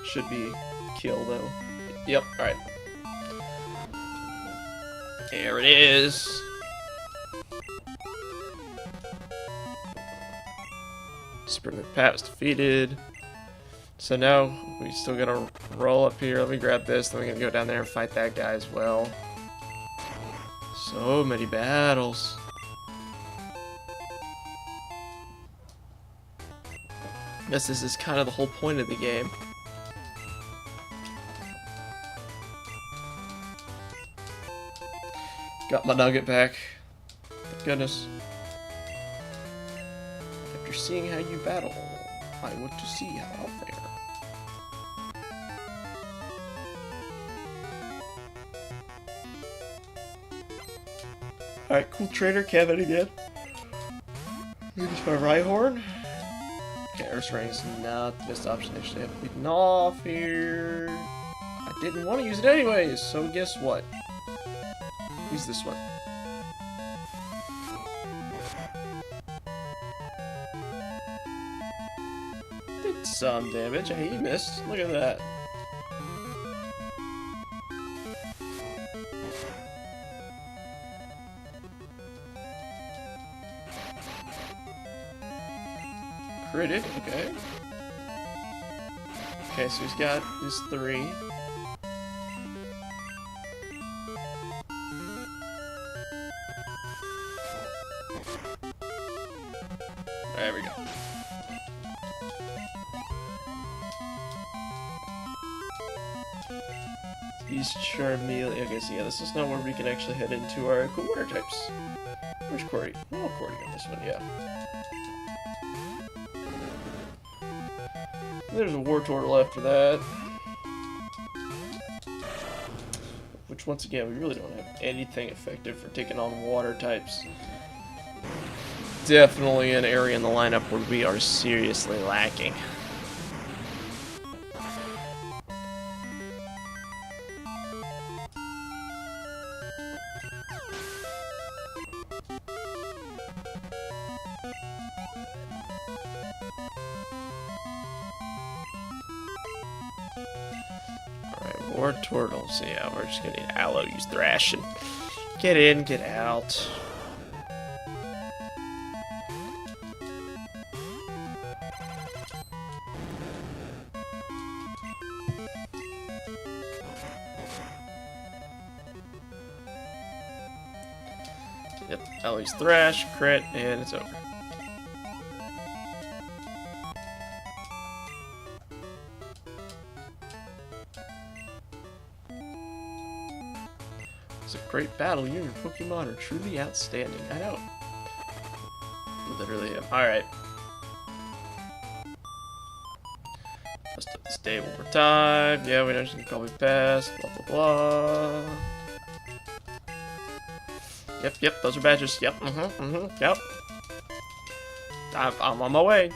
Should be kill though. Yep, alright. There it is. Sprint Pat was defeated. So now we still gotta roll up here. Let me grab this, then we're gonna go down there and fight that guy as well. So many battles. Guess this is kind of the whole point of the game. Got my nugget back. Thank goodness. After seeing how you battle, I want to see how I'll fare. Alright, cool trainer, Kevin again. Use my Rhyhorn. Okay, Earth Ring is not the best option. Actually, I have beaten off here. I didn't want to use it anyways, so guess what? Use this one. Did some damage. Hey, you missed. Look at that. Critted, okay. Okay, so he's got his 3. There we go. These Charmeleon. Okay, so yeah, this is not where we can actually head into our cool water types. Where's Cordy? Oh, Cordy on this one, yeah. There's a War Turtle after that. Which, once again, we really don't have anything effective for taking on water types. Definitely an area in the lineup where we are seriously lacking. Alright, War Turtles. Yeah, we're just gonna need Aloe, use Thrash, and get in, get out. Yep, Ellie's Thrash, crit, and it's over. It's a great battle. You and your Pokemon are truly outstanding. I know. Literally am. Alright. Let's do the stable one more time. Yeah, we know she's gonna probably pass. Blah, blah, blah. Yep, those are badges. Yep, yep. I'm on my way.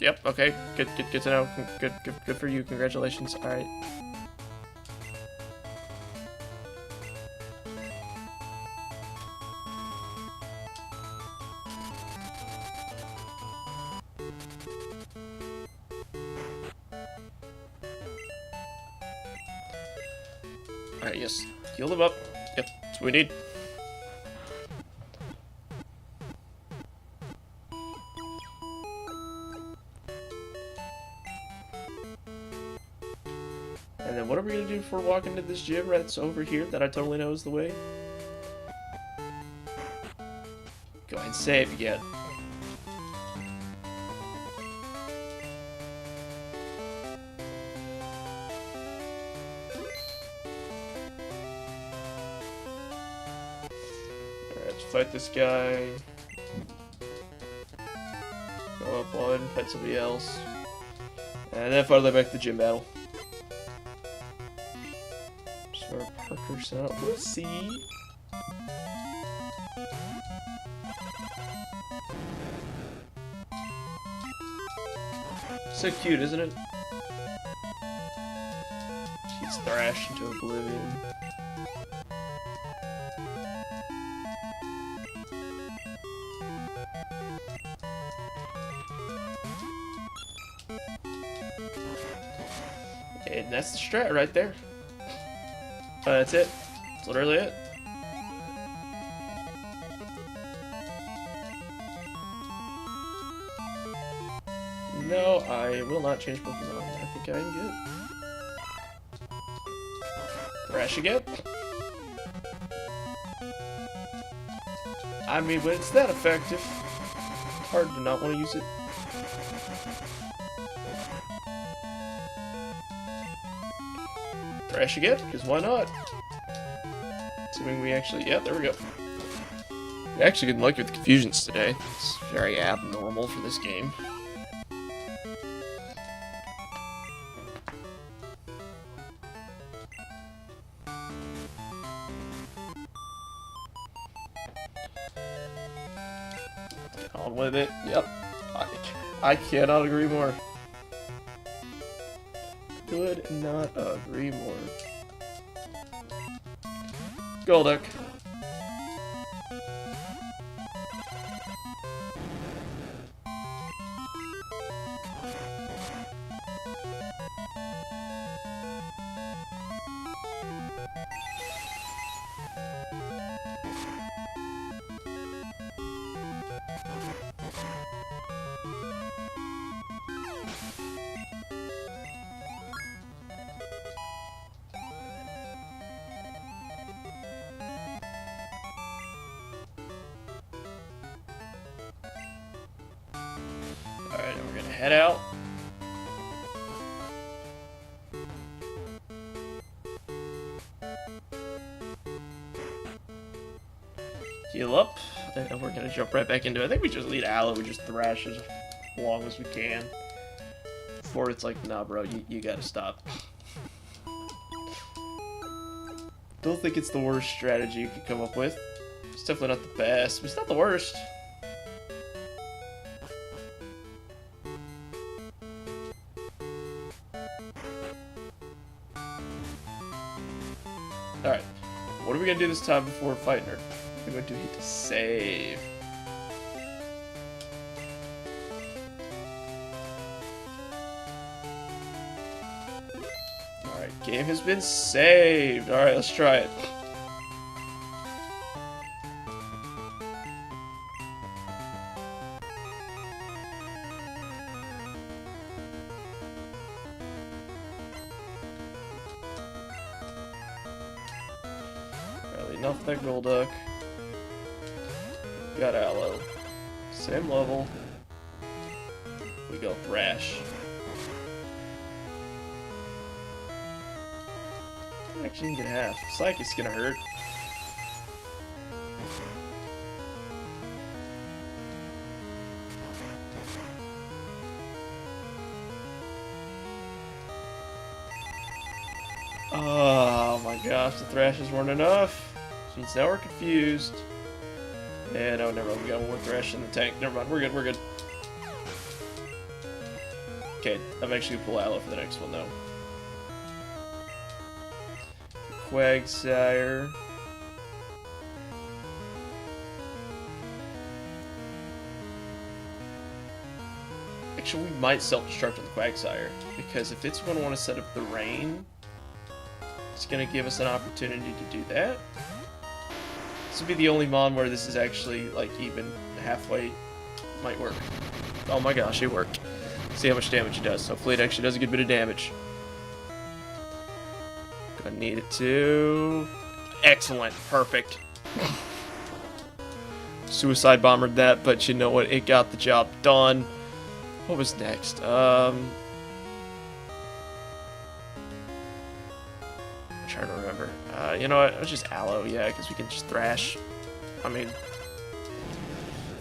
Yep, okay. Good to know. Good for you. Congratulations. Alright. Alright, yes. Heal them up. Yep, that's what we need. And then what are we gonna do before walking into this gym that's over here that I totally know is the way? Go ahead and save again. fight this guy. Go up one, fight somebody else. And then finally back to the gym battle. So our Parker's out. Let's see. So cute, isn't it? She gets thrashed into oblivion. And that's the strat right there. That's it. That's literally it. No, I will not change Pokemon. I think I'm good. Thrash again. I mean, when it's that effective, it's hard to not want to use it. Thrash again, because why not? Assuming we actually... Yeah, there we go. We're actually getting lucky with the confusions today. It's very abnormal for this game. Get on with it. Yep. I cannot agree more. Could not agree more. Golduck. Alright, and we're gonna head out. Heal up, and we're gonna jump right back into it. I think we just lead Aloe, we just thrash as long as we can. Before it's like, nah bro, you gotta stop. Don't think it's the worst strategy you could come up with. It's definitely not the best, but it's not the worst. Alright, what are we gonna do this time before fighting her? We're going to hit save. Alright, game has been saved. Alright, let's try it. Enough that Golduck. Got Aloe. Same level. We go Thrash. Actually, you can get half. Psychic's gonna hurt. Oh my gosh, the Thrashes weren't enough. Means now we're confused. And oh, never mind, we got one more Thrash in the tank. Never mind, we're good, we're good. Okay, I'm actually gonna pull Aloe for the next one though. Quagsire. Actually, we might self-destruct on the Quagsire, because if it's going to want to set up the rain, it's going to give us an opportunity to do that. This would be the only mon where this is actually, like, even halfway. Might work. Oh my gosh, it worked. See how much damage it does. Hopefully it actually does a good bit of damage. Gonna need it to... Excellent. Perfect. Suicide bombered that, but you know what? It got the job done. What was next? I'm trying to remember. You know what? It was just Aloe, yeah, because we can just thrash. I mean,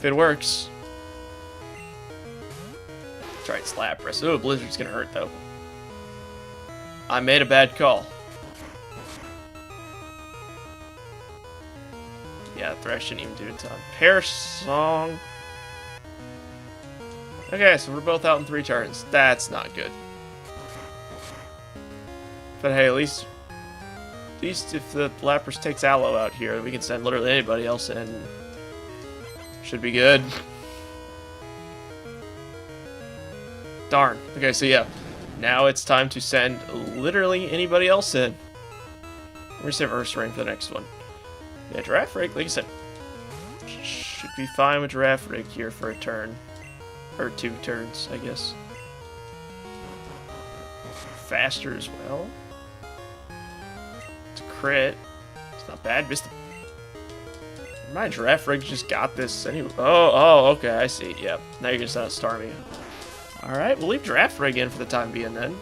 If it works. Try it, Lapras. Oh, Blizzard's gonna hurt though. I made a bad call. Yeah, Thresh shouldn't even do a ton. Pear Song. Okay, so we're both out in 3 turns. That's not good. But hey, at least if the Lapras takes Aloe out here, we can send literally anybody else in. Should be good. Darn. Okay, so yeah. Now it's time to send literally anybody else in. We're gonna save Ursaring for the next one. Yeah, Giraffe Rig, like I said, should be fine with Giraffe Rig here for a turn. Or 2 turns, I guess. Faster as well. It's a crit. It's not bad. Missed the... My Giraffe Rig just got this anyway. Oh, okay, I see. Yep. Now you're gonna star me. Alright, we'll leave Giraffe Rig in for the time being then.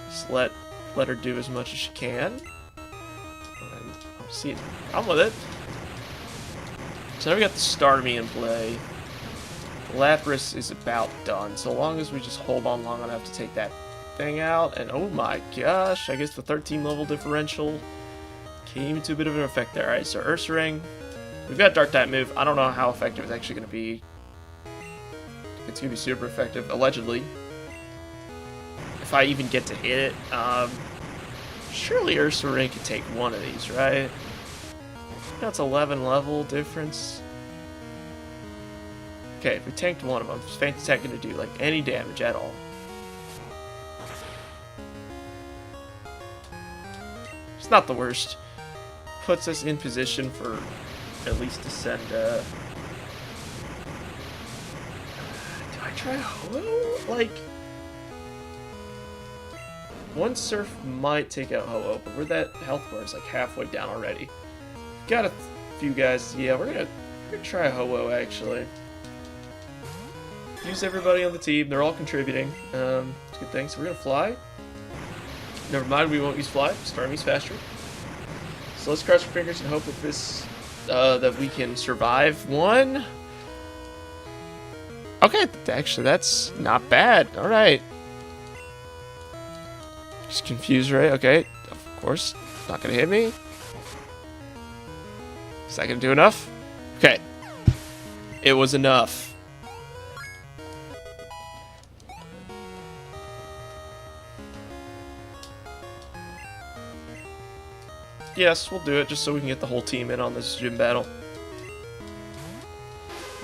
Just let her do as much as she can. And I'll see it. I'm with it. So now we got the Starmie in play. Lapras is about done, so long as we just hold on long enough to take that thing out. And oh my gosh, I guess the 13 level differential came to a bit of an effect there. Alright, so Ursaring. We've got Dark type move. I don't know how effective it's actually going to be. It's going to be super effective, allegedly. If I even get to hit it. Surely Ursaring could take one of these, right? That's 11 level difference. Okay, if we tanked one of them, is Feint Attack going to do like any damage at all? It's not the worst. Puts us in position for at least to send. Do I try Ho-Oh? Like, one Surf might take out Ho-Oh, but we're that health bar is like halfway down already. Got a few guys. Yeah, we're gonna try Ho-Oh actually. Use everybody on the team. They're all contributing. It's a good thing. So we're gonna fly. Never mind, we won't use fly. Starmie's faster. So let's cross our fingers and hope that this that we can survive one. Okay, actually that's not bad. All right. Just confused, right? Okay, of course, not gonna hit me. Is that gonna do enough? Okay, it was enough. Yes, we'll do it just so we can get the whole team in on this gym battle.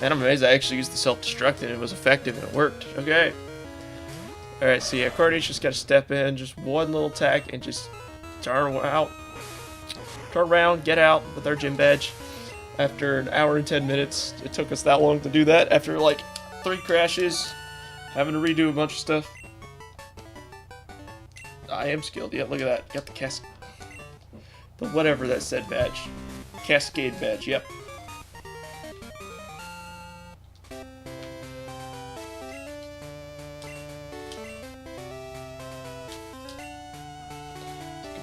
And I'm amazed I actually used the self-destruct and it was effective and it worked. Okay. Alright, so yeah, Carnage just gotta step in, just one little attack and just turn around, get out with our gym badge. After an hour and 10 minutes, it took us that long to do that after like 3 crashes, having to redo a bunch of stuff. I am skilled, yeah, look at that. Got the whatever that said badge. Cascade badge, yep.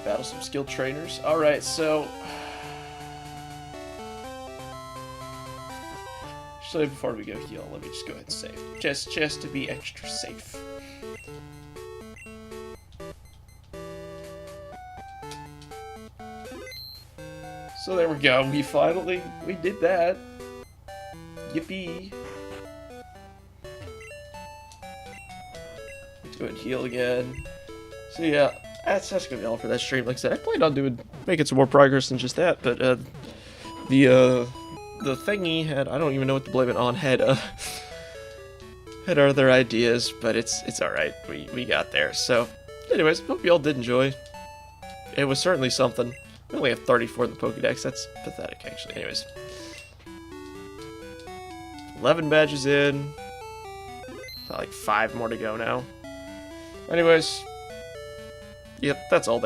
Battle some skilled trainers. Alright, so actually before we go heal, let me just go ahead and save. Just to be extra safe. So there we go, we did that. Yippee. Let's go ahead and heal again. So yeah, that's gonna be all for that stream. Like I said, I planned on making some more progress than just that, but the thingy had, I don't even know what to blame it on, had other ideas, but it's alright. We got there. So anyways, hope you all did enjoy. It was certainly something. We only have 34 in the Pokédex. That's pathetic, actually. Anyways. 11 badges in. Got like 5 more to go now. Anyways. Yep, that's all there.